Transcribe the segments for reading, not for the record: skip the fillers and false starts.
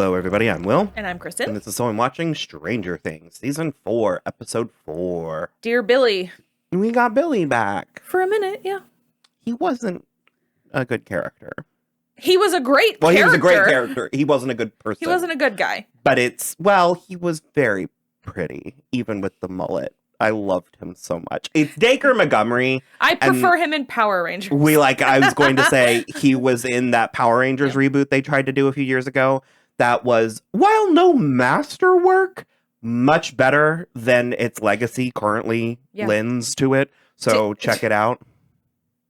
Hello, everybody. I'm Will. And I'm Kristen. And this is So I'm Watching Stranger Things, Season 4, Episode 4. Dear Billy. We got Billy back. For a minute, yeah. He wasn't a good character. He was a great character. Well, he was a great character. He wasn't a good person. He wasn't a good guy. But he was very pretty, even with the mullet. I loved him so much. It's Dacre Montgomery. I prefer him in Power Rangers. I was going to say, he was in that Power Rangers reboot they tried to do a few years ago. That was, while no masterwork, much better than its legacy currently lends to it. So check it out.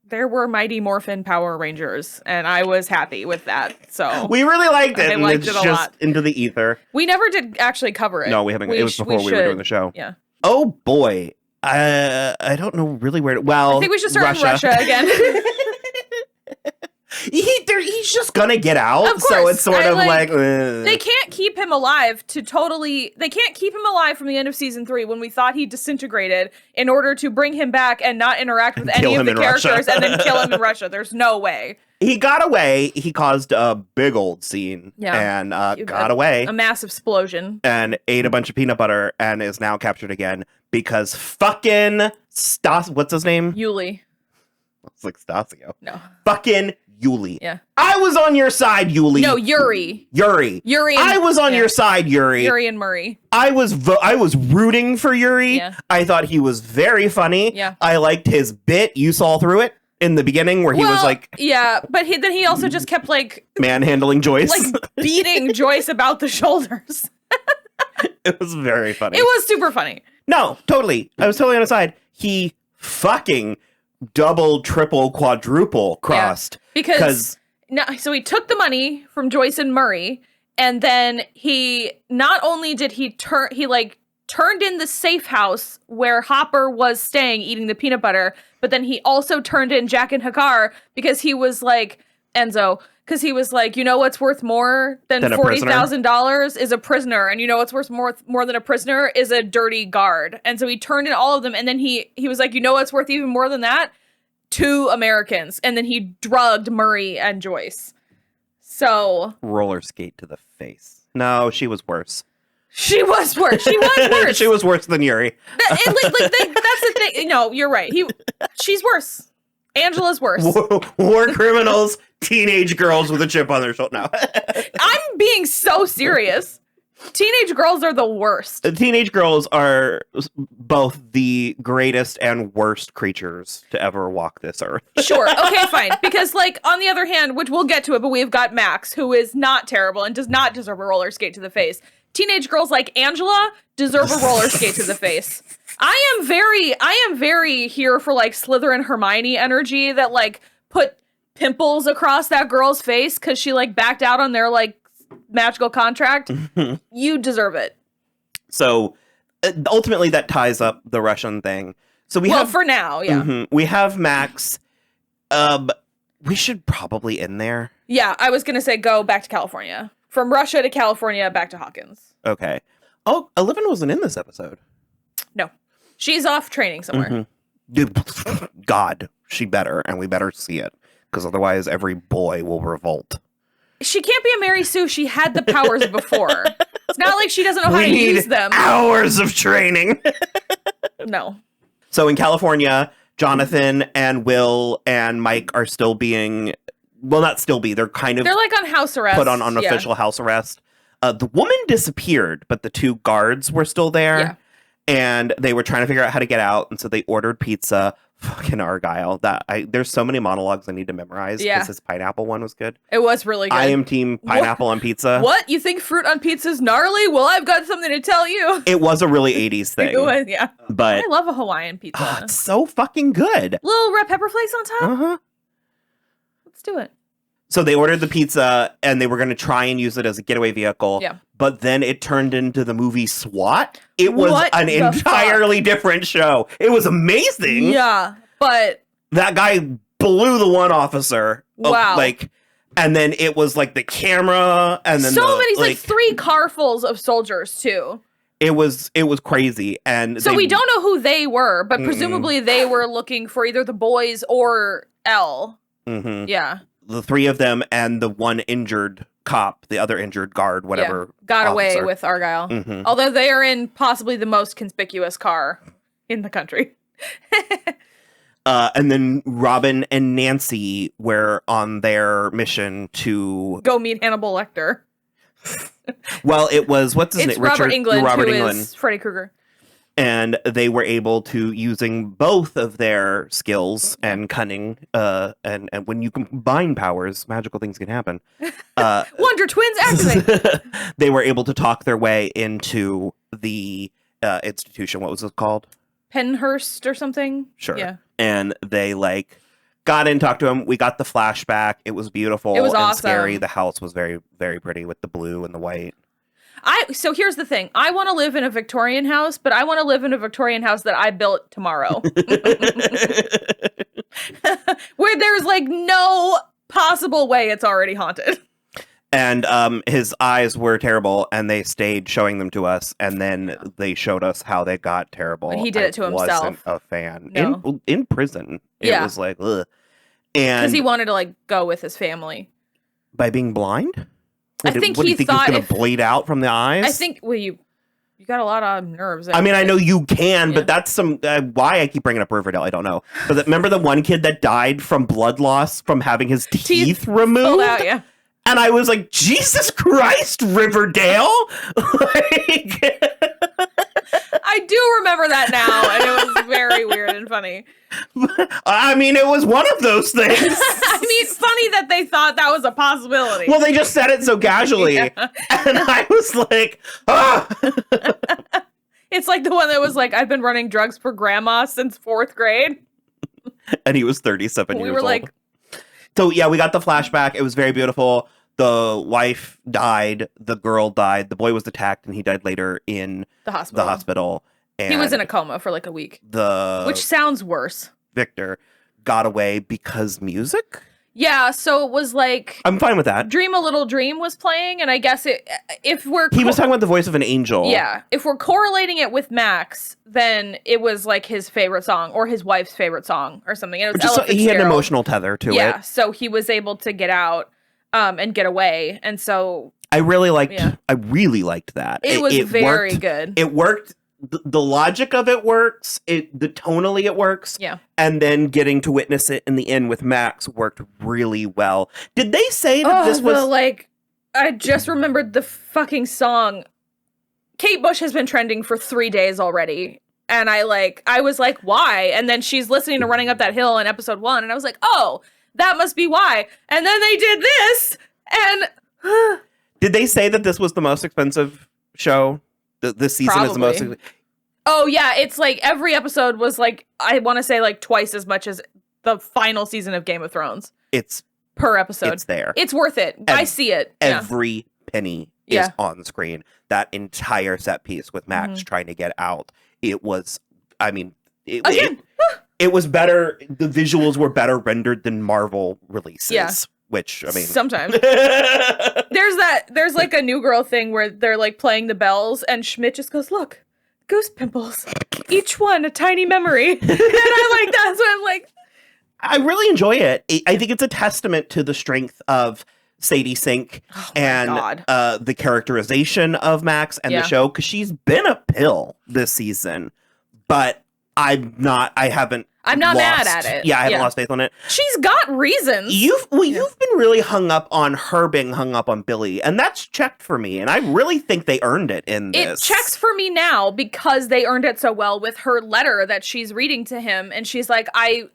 There were Mighty Morphin Power Rangers, and I was happy with that. So we really liked it. I liked it a lot. Into the ether. We never did actually cover it. No, we haven't. It was before we were doing the show. Yeah. Oh boy, I don't know really where. I think we should start in Russia again. He's just gonna get out, of course. So it's sort of like they can't keep him alive They can't keep him alive from the end of season 3 when we thought he disintegrated in order to bring him back and not interact with any of the characters and then kill him in Russia. There's no way. He got away. He caused a big old scene and got away. A massive explosion. And ate a bunch of peanut butter and is now captured again because fucking what's his name? Yuli. It's like Stasio. No. Fucking Yuli. Yeah. I was on your side, Yuli. No, Yuri. Yuri. And, I was on your side, Yuri. Yuri and Murray. I was rooting for Yuri. Yeah. I thought he was very funny. Yeah. I liked his bit. You saw through it in the beginning where he was like... Yeah, but then he also just kept manhandling Joyce. Beating Joyce about the shoulders. It was very funny. It was super funny. No, totally. I was totally on his side. He fucking... double, triple, quadruple crossed. Yeah, so he took the money from Joyce and Murray, and then he not only did he turned in the safe house where Hopper was staying eating the peanut butter, but then he also turned in Jack and Hagar because he was like, Enzo, because he was like, you know what's worth more than $40,000 is a prisoner, and you know what's worth more than a prisoner is a dirty guard. And so he turned in all of them, and then he was like, you know what's worth even more than that? 2 Americans. And then he drugged Murray and Joyce. So roller skate to the face. No, she was worse. She was worse. She was worse than Yuri. That's the thing. No, you're right. She's worse. Angela's worse. War criminals, teenage girls with a chip on their shoulder. No. I'm being so serious. Teenage girls are the worst. Teenage girls are both the greatest and worst creatures to ever walk this earth. Sure. Okay, fine. Because, on the other hand, which we'll get to it, but we've got Max, who is not terrible and does not deserve a roller skate to the face. Teenage girls like Angela deserve a roller skate to the face. I am very here for Slytherin Hermione energy that put pimples across that girl's face because she backed out on their magical contract. You deserve it. So ultimately that ties up the Russian thing. So for now, yeah. We have Max. We should probably end there. Yeah, I was gonna say go back to California. From Russia to California, back to Hawkins. Okay. Oh, Eleven wasn't in this episode. No. She's off training somewhere. God, she better, and we better see it. Because otherwise every boy will revolt. She can't be a Mary Sue. She had the powers before. It's not like she doesn't know how to use them. Hours of training. No. So in California, Jonathan and Will and Mike are still being... Well, not still be. They're on house arrest. Put on unofficial house arrest. The woman disappeared, but the 2 guards were still there. Yeah. And they were trying to figure out how to get out. And so they ordered pizza. Fucking Argyle. There's so many monologues I need to memorize. Yeah. Because his pineapple one was good. It was really good. I am team pineapple on pizza. What? You think fruit on pizza's gnarly? Well, I've got something to tell you. It was a really 80s thing. It was, yeah. But I love a Hawaiian pizza. It's so fucking good. Little red pepper flakes on top? Uh-huh. Let's do it. So they ordered the pizza, and they were going to try and use it as a getaway vehicle. Yeah. But then it turned into the movie SWAT. It was an entirely different show. It was amazing. Yeah, but... That guy blew the one officer. Wow. And then it was the camera, and then many, 3 carfuls of soldiers, too. It was crazy. And so we don't know who they were, but presumably they were looking for either the boys or Elle. Mm-hmm. Yeah. The 3 of them and the one injured cop, the other injured guard, whatever, got away officer. with Argyle. Mhm. Although they are in possibly the most conspicuous car in the country. And then Robin and Nancy were on their mission to Go meet Hannibal Lecter. Well, it was what's his It's name? Robert Englund, Robert who Englund. is Freddy Krueger. And they were able to, using both of their skills and cunning, and when you combine powers, magical things can happen. Wonder Twins activate. They were able to talk their way into the institution. What was it called? Pennhurst or something. Sure. Yeah. And they got in, talked to him. We got the flashback. It was beautiful. It was and awesome. Scary. The house was very, very pretty with the blue and the white. So here's the thing. I want to live in a Victorian house, but I want to live in a Victorian house that I built tomorrow. Where there's no possible way it's already haunted. And his eyes were terrible, and they stayed showing them to us, and then they showed us how they got terrible. But he did it to himself. I wasn't a fan. No. In prison. It was ugh. Because And he wanted to go with his family. by being blind? I think what, do he you think thought he was going to bleed out from the eyes? I think, you got a lot of nerves. I mean, I know you can, Yeah. but that's why I keep bringing up Riverdale. I don't know. But remember the one kid that died from blood loss from having his teeth removed? Pulled out, yeah. And I was like, Jesus Christ, Riverdale! I do remember that now, and it was very weird and funny. I mean, it was one of those things. I mean, it's funny that they thought that was a possibility. Well, they just said it so casually. Yeah. And I was like, ah! It's like the one that was like, I've been running drugs for grandma since 4th grade. And he was 37 We years were old. like, So, yeah, we got the flashback. It was very beautiful. The wife died. The girl died. The boy was attacked, and he died later in the hospital. the hospital. And He was in a coma for a week. The Which sounds worse. Victor got away because music? Yeah, so it was like I'm fine with that. Dream a Little Dream was playing, and I guess if we're He was talking about the voice of an angel. Yeah, if we're correlating it with Max, then it was his favorite song or his wife's favorite song or something. And it was Ella He had an Fitzgerald. emotional tether to it. Yeah, so he was able to get out and get away, and so I really liked that. it was very worked. good. It worked. The logic of it works. The tonally it works. Yeah. And then getting to witness it in the end with Max worked really well. Did they say that this was I just remembered the fucking song. Kate Bush has been trending for 3 days already. And I was like, why? And then she's listening to Running Up That Hill in episode 1. And I was like, oh, that must be why. And then they did this. And Did they say that this was the most expensive show? This season is the most. Oh yeah, it's every episode was I want to say twice as much as the final season of Game of Thrones. It's per episode. It's there. It's worth it. I see it. Every penny is on screen. That entire set piece with Max trying to get out. It was. I mean, it was better. The visuals were better rendered than Marvel releases. Yeah. Which, I mean, sometimes there's a New Girl thing where they're playing the bells and Schmidt just goes, look, ghost pimples, each one a tiny memory. And that's what I'm like. I really enjoy it. I think it's a testament to the strength of Sadie Sink and the characterization of Max and the show, because she's been a pill this season, but I'm not mad at it. Yeah, I haven't lost faith on it. She's got reasons. You've been really hung up on her being hung up on Billy, and that's checked for me, and I really think they earned it in this. It checks for me now because they earned it so well with her letter that she's reading to him, and she's like, I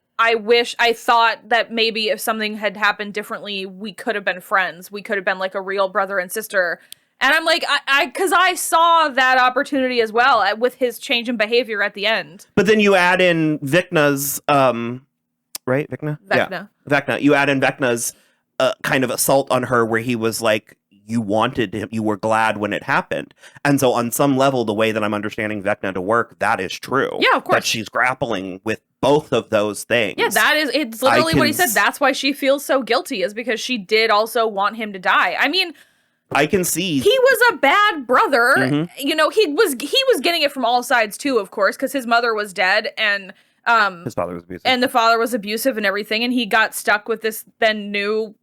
thought that maybe if something had happened differently, we could have been friends. We could have been a real brother and sister. And I'm like, because I saw that opportunity as well with his change in behavior at the end. But then you add in Vecna's, right? Vecna? Vecna. Yeah. Vecna. You add in Vecna's kind of assault on her where he was like, you wanted him, you were glad when it happened. And so on some level, the way that I'm understanding Vecna to work, that is true. Yeah, of course. That she's grappling with both of those things. Yeah, it's literally what he said. That's why she feels so guilty, is because she did also want him to die. I mean, I can see he was a bad brother. Mm-hmm. You know, he was getting it from all sides too, of course, because his mother was dead and his father was abusive. And the father was abusive and everything, and he got stuck with this then new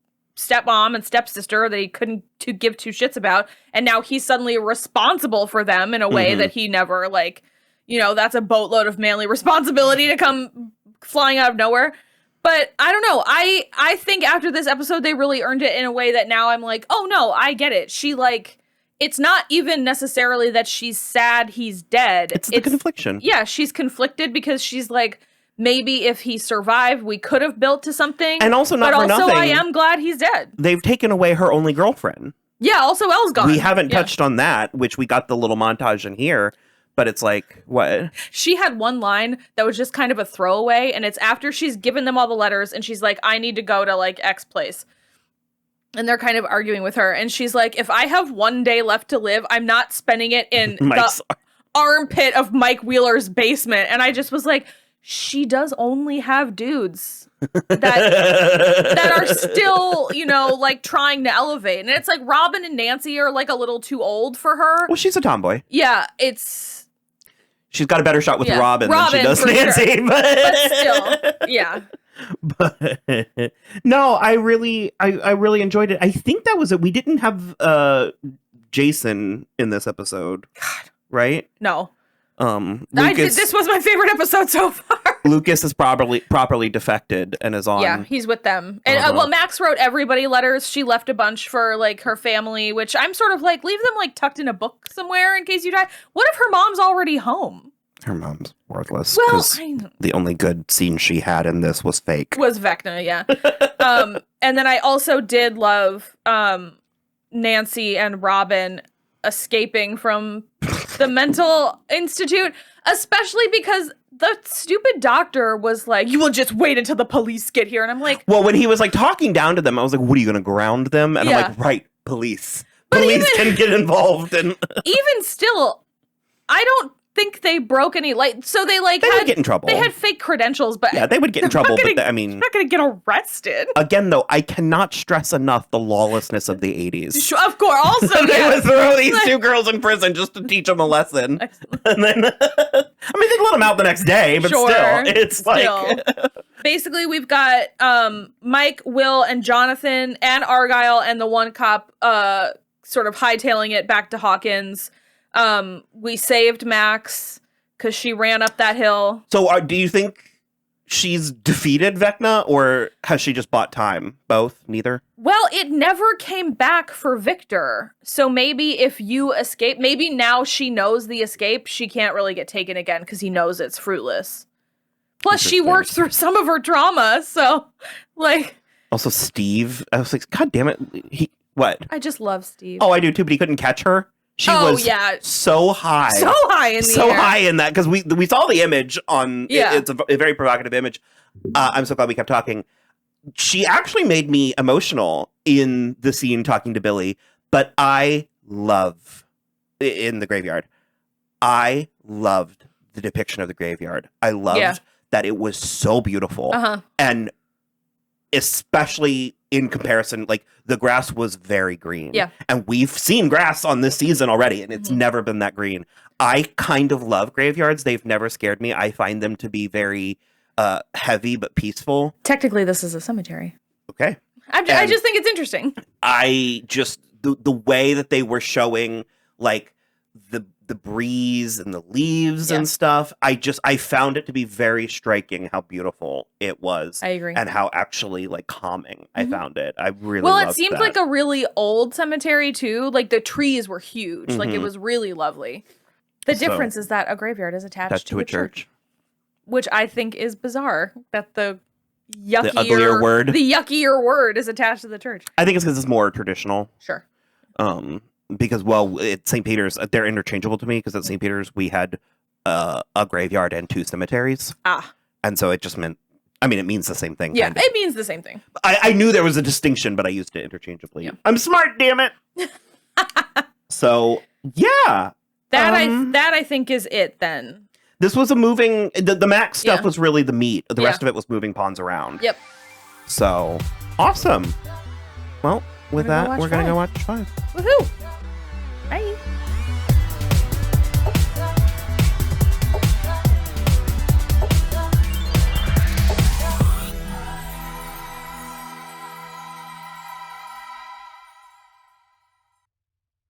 stepmom and stepsister that he couldn't to give two shits about, and now he's suddenly responsible for them in a way that he never, like, you know, that's a boatload of manly responsibility to come flying out of nowhere. But I don't know. I think after this episode, they really earned it in a way that now I'm like, oh no, I get it. She, like, it's not even necessarily that she's sad he's dead. It's the confliction. Yeah, she's conflicted because she's like, maybe if he survived, we could have built to something. And also not but for also nothing, I am glad he's dead. They've taken away her only girlfriend. Yeah, also Elle's gone. We haven't touched on that, which we got the little montage in here. But it's like, what? She had one line that was just kind of a throwaway, and it's after she's given them all the letters, and she's like, I need to go to, like, X place. And they're kind of arguing with her, and she's like, if I have one day left to live, I'm not spending it in the armpit of Mike Wheeler's basement. And I just was like, she does only have dudes that are still, you know, like, trying to elevate. And it's like Robin and Nancy are, like, a little too old for her. Well, she's a tomboy. Yeah, she's got a better shot with Robin than she does Nancy. Sure. But still, yeah. But no, I really enjoyed it. I think that was it. We didn't have Jason in this episode. God. Right? No. Lucas, this was my favorite episode so far. Lucas is properly defected and is on. Yeah, he's with them. And well, Max wrote everybody letters. She left a bunch for, like, her family, which I'm sort of like, leave them, like, tucked in a book somewhere in case you die. What if her mom's already home? Her mom's worthless. Well, the only good scene she had in this was fake. Was Vecna, yeah. And then I also did love Nancy and Robin escaping from the mental institute, especially because the stupid doctor was like, you will just wait until the police get here. And I'm like, well, when he was, like, talking down to them, I was like, what are you going to ground them? And I'm like, right, police. Police can get involved. And even still, I don't think they broke any, like, so they, like, would get in trouble. They had fake credentials, but yeah, they would get in trouble. But I mean, they're not going to get arrested. Again, though, I cannot stress enough the lawlessness of the 80s. Sure, of course. Also, they would throw these two girls in prison just to teach them a lesson. And then, I mean, they'd let them out the next day, but still, it's like. Basically, we've got Mike, Will, and Jonathan, and Argyle, and the one cop sort of hightailing it back to Hawkins. We saved Max because she ran up that hill. So do you think she's defeated Vecna, or has she just bought time? Both? Neither? Well, it never came back for Victor. So maybe if you escape, maybe now she knows the escape, she can't really get taken again because he knows it's fruitless. Plus, she worked through some of her trauma, so, like. Also, Steve. I was like, God damn it. What? I just love Steve. Oh, I do too, but he couldn't catch her. She was so high. So high in the air. So high in that, because we saw the image on, it's a very provocative image. I'm so glad we kept talking. She actually made me emotional in the scene talking to Billy, but I love, in the graveyard, I loved the depiction of the graveyard. I loved that it was so beautiful. And especially in comparison, like, the grass was very green. Yeah. And we've seen grass on this season already, and it's never been that green. I kind of love graveyards. They've never scared me. I find them to be very heavy but peaceful. Technically, this is a cemetery. Okay. I just think it's interesting. I just, the way that they were showing, like, the breeze and the leaves and stuff, I found it to be very striking how beautiful it was. I agree. And how actually, like, calming I found it. I really loved it seemed like a really old cemetery too. Like, the trees were huge. Like, it was really lovely. The difference is that a graveyard is attached to a church. Which I think is bizarre, that the uglier word is attached to the church. I think it's because it's more traditional. Sure. Because, well, at St. Peter's, they're interchangeable to me, because at St. Peter's we had a graveyard and 2 cemeteries. And so it just meant, I mean, it means the same thing. Yeah, it means the same thing. I knew there was a distinction, but I used it interchangeably. Yeah. I'm smart, damn it! So, yeah. That I think is it, then. This was a moving, the Max stuff was really the meat. The rest of it was moving pawns around. Yep. So, awesome. Well, with that, we're going to go watch 5. Woohoo! Bye.